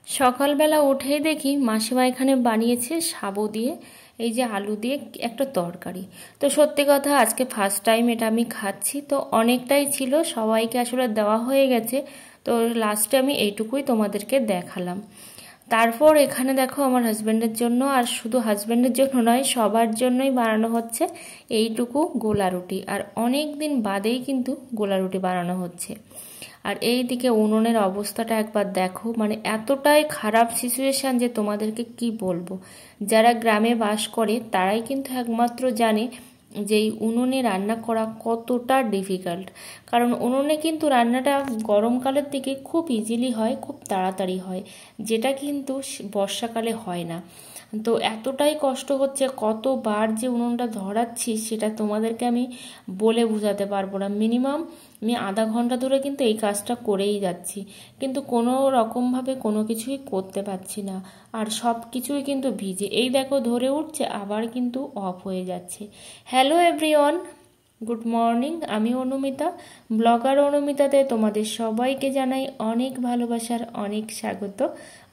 সকালবেলা উঠেই দেখি মাসিমা এখানে বানিয়েছে সাবু দিয়ে এই যে আলু দিয়ে একটা তরকারি। তো সত্যি কথা আজকে ফার্স্ট টাইম এটা আমি খাচ্ছি, তো অনেকটাই ছিল, সবাইকে আসলে দেওয়া হয়ে গেছে। তো লাস্টে আমি এইটুকুই তোমাদেরকে দেখালাম। তারপর এখানে দেখো আমার হাজব্যান্ডের জন্য, আর শুধু হাজব্যান্ডের জন্য নয় সবার জন্যই বানানো হচ্ছে এইটুকু গোলা রুটি। আর অনেক দিন বাদেই কিন্তু গোলা রুটি বানানো হচ্ছে। আর এই দিকে উনুনের অবস্থাটা একবার দেখো, মানে এতটাই খারাপ সিচুয়েশান যে তোমাদেরকে কি বলবো। যারা গ্রামে বাস করে তারাই কিন্তু একমাত্র জানে যে এই উনুনে রান্না করা কতটা ডিফিকাল্ট। কারণ উনুনে কিন্তু রান্নাটা গরমকালের দিকে খুব ইজিলি হয়, খুব তাড়াতাড়ি হয়, যেটা কিন্তু বর্ষাকালে হয় না। তো এতটাই কষ্ট হচ্ছে, কতবার যে উনুনটা ধরাচ্ছি সেটা তোমাদেরকে আমি বলে বোঝাতে পারবো না। মিনিমাম আমি আধা ঘন্টা ধরে কিন্তু এই কাজটা করেই যাচ্ছি, কিন্তু কোনো রকমভাবে কোনো কিছুই করতে পারছি না। আর সব কিছুই কিন্তু ভিজে, এই দেখো ধরে উঠছে আবার কিন্তু অফ হয়ে যাচ্ছে। Hello everyone, good morning. আমি অনুমিতা, ব্লগার অনুমিতাতে তোমাদের সবাইকে জানাই অনেক ভালোবাসার অনেক স্বাগত।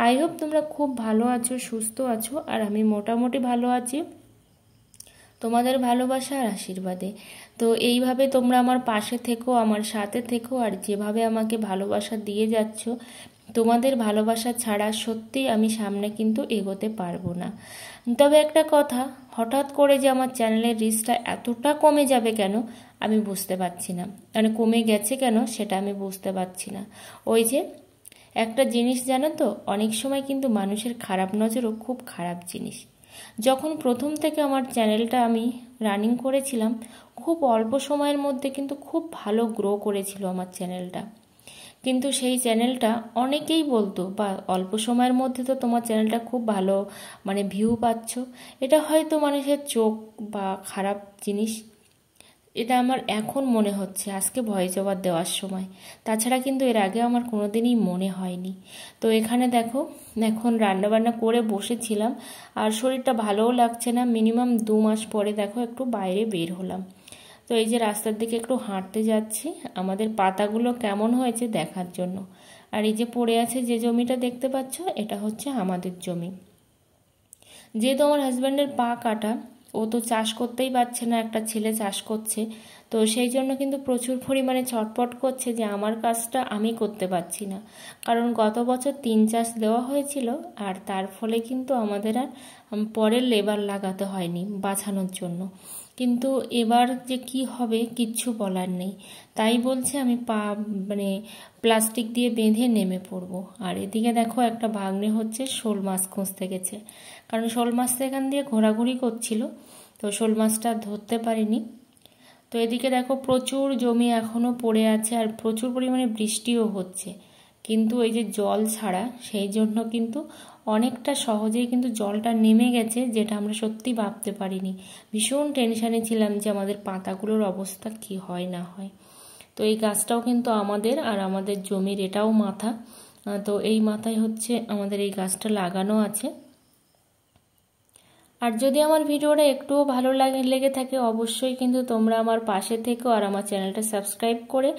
আই হোপ তোমরা খুব ভালো আছো, সুস্থ আছো, আর আমি মোটামুটি ভালো আছি তোমাদের ভালোবাসা আর আশীর্বাদে। তো এইভাবে তোমরা আমার পাশে থেকো, আমার সাথে থেকো, আর যেভাবে আমাকে ভালোবাসা দিয়ে যাচ্ছ, তোমাদের ভালোবাসা ছাড়া সত্যি আমি সামনে কিন্তু এগোতে পারবো না। তবে একটা কথা, হঠাৎ করে যে আমার চ্যানেলের রিচটা এতটা কমে যাবে কেন আমি বুঝতে পারছি না, মানে কমে গেছে কেন সেটা আমি বুঝতে পারছি না। ওই যে একটা জিনিস জানো তো, অনেক সময় কিন্তু মানুষের খারাপ নজরও খুব খারাপ জিনিস। যখন প্রথম থেকে আমার চ্যানেলটা আমি রানিং করেছিলাম, খুব অল্প সময়ের মধ্যে কিন্তু খুব ভালো গ্রো করেছিল আমার চ্যানেলটা। কিন্তু সেই চ্যানেলটা অনেকেই বলতো, বা অল্প সময়ের মধ্যে তো তোমার চ্যানেলটা খুব ভালো মানে ভিউ পাচ্ছ, এটা হয়তো মানুষের চোখ বা খারাপ জিনিস, এটা আমার এখন মনে হচ্ছে আজকে ভয়েস ওভার দেওয়ার সময়। তাছাড়া কিন্তু এর আগে আমার কোনোদিনই মনে হয়নি। তো এখানে দেখো এখন রান্নাবান্না করে বসেছিলাম, আর শরীরটা ভালোও লাগছে না। মিনিমাম 2 মাস পরে দেখো একটু বাইরে বের হলাম। তো এই যে রাস্তার দিকে একটু হাঁটতে যাচ্ছি আমাদের পাতাগুলো কেমন হয়েছে দেখার জন্য। আর এই যে পড়ে আছে যে জমিটা দেখতে পাচ্ছ, এটা হচ্ছে আমাদের জমি। যেহেতু আমার হাজব্যান্ডের পা কাটা, ও তো চাষ করতেই পারছে না, একটা ছেলে চাষ করছে, তো সেই জন্য কিন্তু প্রচুর পরিমাণে ছটপট করছে যে আমার কাজটা আমি করতে পারছি না। কারণ গত বছর 3 চাষ দেওয়া হয়েছিল, আর তার ফলে কিন্তু আমাদের আর পরের লেবার লাগাতে হয়নি বাছানোর জন্য। কিন্তু এবার যে কি হবে কিচ্ছু বলার নেই, তাই বলছে আমি মানে প্লাস্টিক দিয়ে বেঁধে নেমে পড়বো। আর এদিকে দেখো একটা ভাগ্নে হচ্ছে শোল মাছ খুঁজতে গেছে, কারণ শোল মাছটা এখান দিয়ে ঘোরাঘুরি করছিল, তো শোল মাছটা ধরতে পারিনি। তো এদিকে দেখো প্রচুর জমি এখনও পড়ে আছে, আর প্রচুর পরিমাণে বৃষ্টিও হচ্ছে, কিন্তু এই যে জল ছাড়া সেই জন্য কিন্তু অনেকটা সহজেই কিন্তু জলটা নেমে গেছে, যেটা আমরা সত্যি ভাবতে পারিনি। ভীষণ টেনশানে ছিলাম যে আমাদের পাতাগুলোর অবস্থা কি হয় না হয়। তো এই গাছটাও কিন্তু আমাদের, আর আমাদের জমির এটাও মাথা। তো এই মাথায় হচ্ছে আমাদের এই গাছটা লাগানো আছে। আর যদি আমার ভিডিওটা একটুও ভালো লেগে থাকে অবশ্যই কিন্তু তোমরা আমার পাশে থেকো, আর আমার চ্যানেলটা সাবস্ক্রাইব করে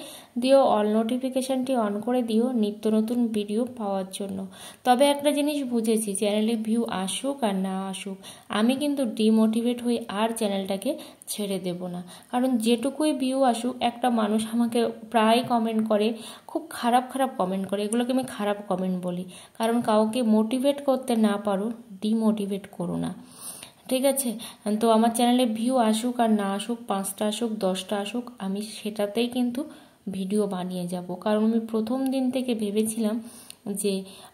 দিও, অল নোটিফিকেশানটি অন করে দিও নিত্য নতুন ভিডিও পাওয়ার জন্য। তবে একটা জিনিস বুঝেছি, চ্যানেলে ভিউ আসুক আর না আসুক, আমি কিন্তু ডিমোটিভেট হয়ে আর চ্যানেলটাকে ছেড়ে দেব না। কারণ যেটুকুই ভিউ আসুক, একটা মানুষ আমাকে প্রায় কমেন্ট করে, খুব খারাপ খারাপ কমেন্ট করে, এগুলোকে আমি খারাপ কমেন্ট বলি। কারণ কাউকে মোটিভেট করতে না পারো, ডিমোটিভেট করো না, ঠিক আছে? তো আমার চ্যানেলে ভিউ আসুক আর না আসুক, 5টা আসুক 10টা আসুক, আমি সেটাতেই কিন্তু ভিডিও বানিয়ে যাব। কারণ আমি প্রথম দিন থেকে ভেবেছিলাম যে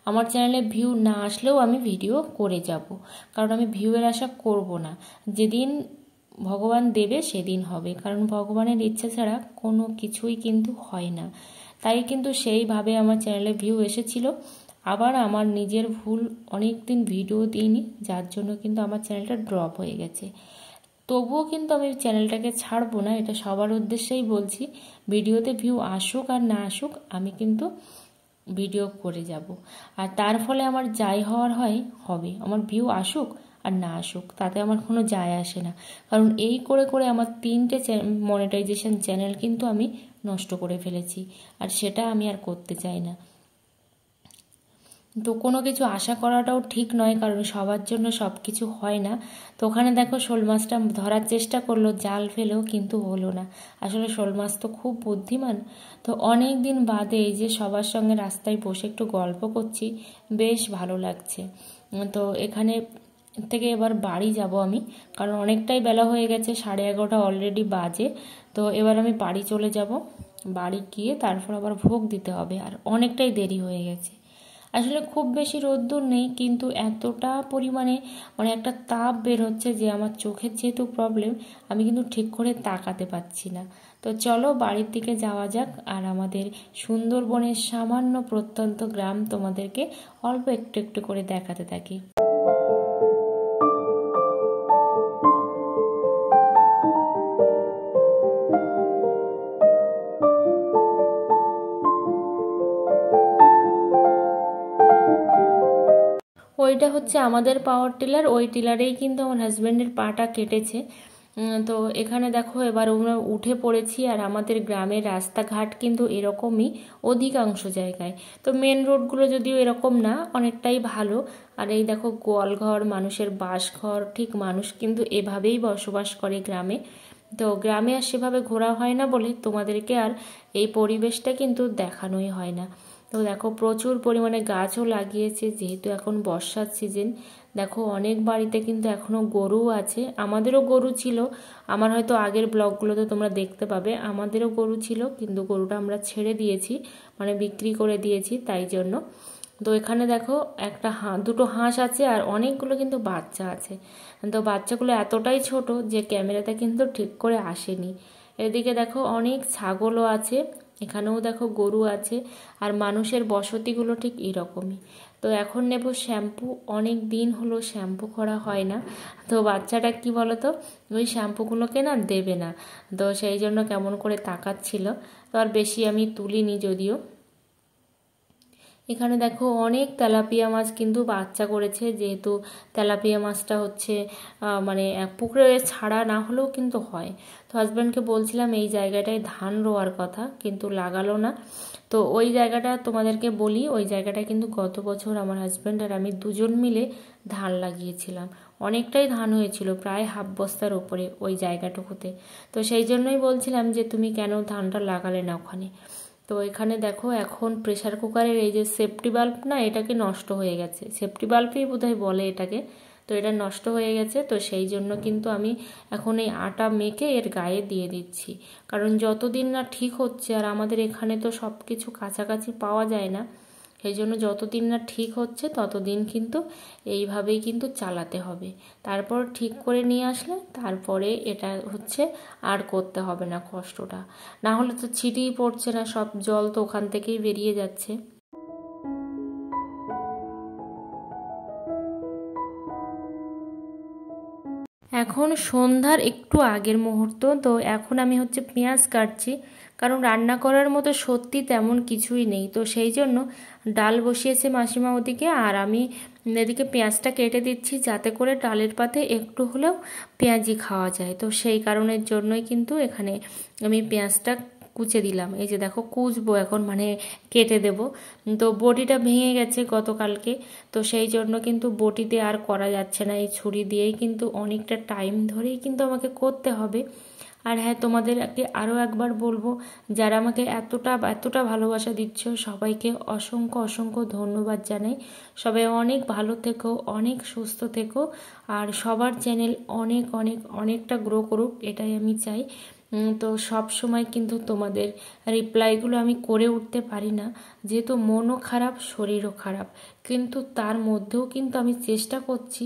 আমার চ্যানেলে ভিউ না আসলেও আমি ভিডিও করে যাব, কারণ আমি ভিউয়ের আশা করব না। যেদিন ভগবান দেবে সেদিন হবে, কারণ ভগবানের ইচ্ছা ছাড়া কোনো কিছুই কিন্তু হয় না। তাই কিন্তু সেইভাবে আমার চ্যানেলে ভিউ এসেছিল। আবার আমার নিজের ভুল, অনেক দিন ভিডিও দিইনি, যার জন্য কিন্তু আমার চ্যানেলটা ড্রপ হয়ে গেছে। তবুও কিন্তু আমি চ্যানেলটাকে ছাড়বো না, এটা সবার উদ্দেশ্যেই বলছি। ভিডিওতে ভিউ আসুক আর না আসুক, আমি কিন্তু ভিডিও করে যাব। আর তার ফলে আমার যাই হওয়ার হয় হবে, আমার ভিউ আসুক আর না আসুক তাতে আমার কোনো যায় আসে না। কারণ এই করে করে আমার 3টে মনিটাইজেশন চ্যানেল কিন্তু আমি নষ্ট করে ফেলেছি, আর সেটা আমি আর করতে চাই না। তো কোনো কিছু আশা করাটাও ঠিক নয়, কারণ সবার জন্য সব কিছু হয় না। তো ওখানে দেখো শোল মাছটা ধরার চেষ্টা করলো, জাল ফেলেও কিন্তু হলো না। আসলে শোল মাছ তো খুব বুদ্ধিমান। তো অনেক দিন বাদে এই যে সবার সঙ্গে রাস্তায় বসে একটু গল্প করছি, বেশ ভালো লাগছে। তো এখানে থেকে এবার বাড়ি যাব আমি, কারণ অনেকটাই বেলা হয়ে গেছে, 11:30 অলরেডি বাজে। তো এবার আমি বাড়ি চলে যাব, বাড়ি গিয়ে তারপর আবার ভোগ দিতে হবে, আর অনেকটাই দেরি হয়ে গেছে। আসলে খুব বেশি রোদ্দুর নেই, কিন্তু এতটা পরিমাণে মানে একটা তাপ বের হচ্ছে যে আমার চোখের যেহেতু প্রবলেম, আমি কিন্তু ঠিক করে তাকাতে পাচ্ছি না। তো চলো বাড়ির দিকে যাওয়া যাক, আর আমাদের সুন্দরবনের সামান্য প্রত্যন্ত গ্রাম তোমাদেরকে অল্প একটু একটু করে দেখাতে থাকি। ওইটা হচ্ছে আমাদের পাওয়ার টিলার, ওই টিলারেই কিন্তু আমার হাজব্যান্ডের পাটা কেটেছে। তো এখানে দেখো এবার আমরা উঠে পড়েছি, আর আমাদের গ্রামের রাস্তাঘাট কিন্তু এরকমই অধিকাংশ জায়গায়। তো মেন রোডগুলো যদিও এরকম না, অনেকটাই ভালো। আর এই দেখো গোয়ালঘর, মানুষের বাসঘর, ঠিক মানুষ কিন্তু এভাবেই বসবাস করে গ্রামে। তো গ্রামে আর সেভাবে ঘোরা হয় না বলে তোমাদেরকে আর এই পরিবেশটা কিন্তু দেখানোই হয় না। তো দেখো প্রচুর পরিমাণে গাছও লাগিয়েছে, যেহেতু এখন বর্ষার সিজন। দেখো অনেক বাড়িতে কিন্তু এখনও গরু আছে, আমাদেরও গরু ছিল। আমার হয়তো আগের ব্লগগুলোতে তোমরা দেখতে পাবে, আমাদেরও গরু ছিল, কিন্তু গরুটা আমরা ছেড়ে দিয়েছি, মানে বিক্রি করে দিয়েছি তাই জন্য। তো এখানে দেখো একটা দুটো হাঁস আছে, আর অনেকগুলো কিন্তু বাচ্চা আছে। তো বাচ্চাগুলো এতটাই ছোট যে ক্যামেরাতে কিন্তু ঠিক করে আসেনি। এদিকে দেখো অনেক ছাগলও আছে, এখানেও দেখো গরু আছে, আর মানুষের বসতিগুলো ঠিক এরকমই। তো এখন নেব শ্যাম্পু, অনেক দিন হলো শ্যাম্পু করা হয় না। তো বাচ্চাটা কি বলতো, ওই শ্যাম্পুগুলোকে না দেবে না, তো সেই জন্য কেমন করে তাকাচ্ছিল। তো আর বেশি আমি তুলিনি যদিও। এখানে দেখো অনেক তেলাপিয়া মাছ কিন্তু বাচ্চা করেছে, যেহেতু তেলাপিয়া মাছটা হচ্ছে মানে পুকুরে ছাড়া না হলেও কিন্তু হয়। তো হাজব্যান্ডকে বলছিলাম এই জায়গাটায় ধান রোয়ার কথা, কিন্তু লাগালো না। তো ওই জায়গাটা তোমাদেরকে বলি, ওই জায়গাটা কিন্তু গত বছর আমার হাজব্যান্ড আর আমি দুজন মিলে ধান লাগিয়েছিলাম। অনেকটাই ধান হয়েছিল, প্রায় হাফ বস্তার ওপরে ওই জায়গাটুকুতে। তো সেই জন্যই বলছিলাম যে তুমি কেন ধানটা লাগালে না ওখানে। তো এখানে দেখো এখন প্রেসার কুকারের এই যে সেফটি বাল্ব না, এটাকে নষ্ট হয়ে গেছে, সেফটি বাল্বই বোধহয় বলে এটাকে। তো এটা নষ্ট হয়ে গেছে, তো সেই জন্য কিন্তু আমি এখন এই আটা মেখে এর গায়ে দিয়ে দিচ্ছি, কারণ যতদিন না ঠিক হচ্ছে, আর আমাদের এখানে তো সব কিছু কাছাকাছি পাওয়া যায় না, সেই জন্য যতদিন না ঠিক হচ্ছে ততদিন কিন্তু এইভাবেই কিন্তু চালাতে হবে। তারপর ঠিক করে নিয়ে আসলে তারপরে এটা হচ্ছে আর করতে হবে না কষ্টটা, না হলে তো ছিটিয়ে পড়ছে না, সব জল তো ওখান থেকেই বেরিয়ে যাচ্ছে। এখন সন্ধ্যার একটু আগের মুহূর্ত, তো এখন আমি হচ্ছে পেঁয়াজ কাটছি, কারণ রান্না করার মতো সত্যি তেমন কিছুই নেই। তো সেই জন্য ডাল বসিয়েছে মাসিমা ওদিকে, আর আমি এদিকে পেঁয়াজটা কেটে দিচ্ছি, যাতে করে ডালের পাতে একটু হলেও পেঁয়াজি খাওয়া যায়। তো সেই কারণের জন্যই কিন্তু এখানে আমি পেঁয়াজটা কুচে দিলাম। এই যে দেখো কুচবো এখন, মানে কেটে দেব। তো বটিটা ভেঙে গেছে গতকালকে, তো সেই জন্য কিন্তু বটিতে আর করা যাচ্ছে না, এই ছুরি দিয়েই কিন্তু অনেকটা টাইম ধরেই কিন্তু আমাকে করতে হবে। আর হ্যাঁ, তোমাদেরকে আরও একবার বলবো, যারা আমাকে এতটা এতটা ভালোবাসা দিচ্ছ সবাইকে অসংখ্য অসংখ্য ধন্যবাদ জানাই। সবাই অনেক ভালো থেকো, অনেক সুস্থ থেকো, আর সবার চ্যানেল অনেক অনেক অনেকটা গ্রো করুক, এটাই আমি চাই। তো সব সময় কিন্তু তোমাদের রিপ্লাইগুলো আমি করে উঠতে পারি না, যেহেতু মনও খারাপ, শরীরও খারাপ, কিন্তু তার মধ্যেও কিন্তু আমি চেষ্টা করছি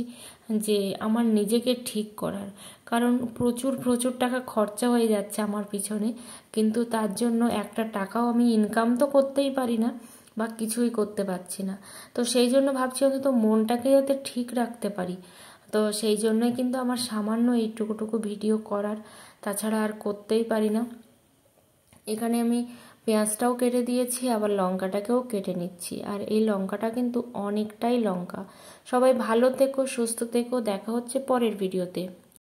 যে আমার নিজেকে ঠিক করার, কারণ প্রচুর প্রচুর টাকা খরচা হয়ে যাচ্ছে আমার পিছনে, কিন্তু তার জন্য একটা টাকাও আমি ইনকাম তো করতেই পারি না, বা কিছুই করতে পারছি না। তো সেই জন্য ভাবছি অন্তত মনটাকে যাতে ঠিক রাখতে পারি। তো সেই জন্যই কিন্তু আমার সামান্য এইটুকুটুকু ভিডিও করার, তাছাড়া আর করতেই পারি না। এখানে আমি পেঁয়াজটাও কেটে দিয়েছি, আবার লঙ্কাটাকেও কেটে নিচ্ছি, আর এই লঙ্কাটা কিন্তু অনেকটাই লঙ্কা। সবাই ভালো থেকো, সুস্থ থেকো, দেখা হচ্ছে পরের ভিডিওতে।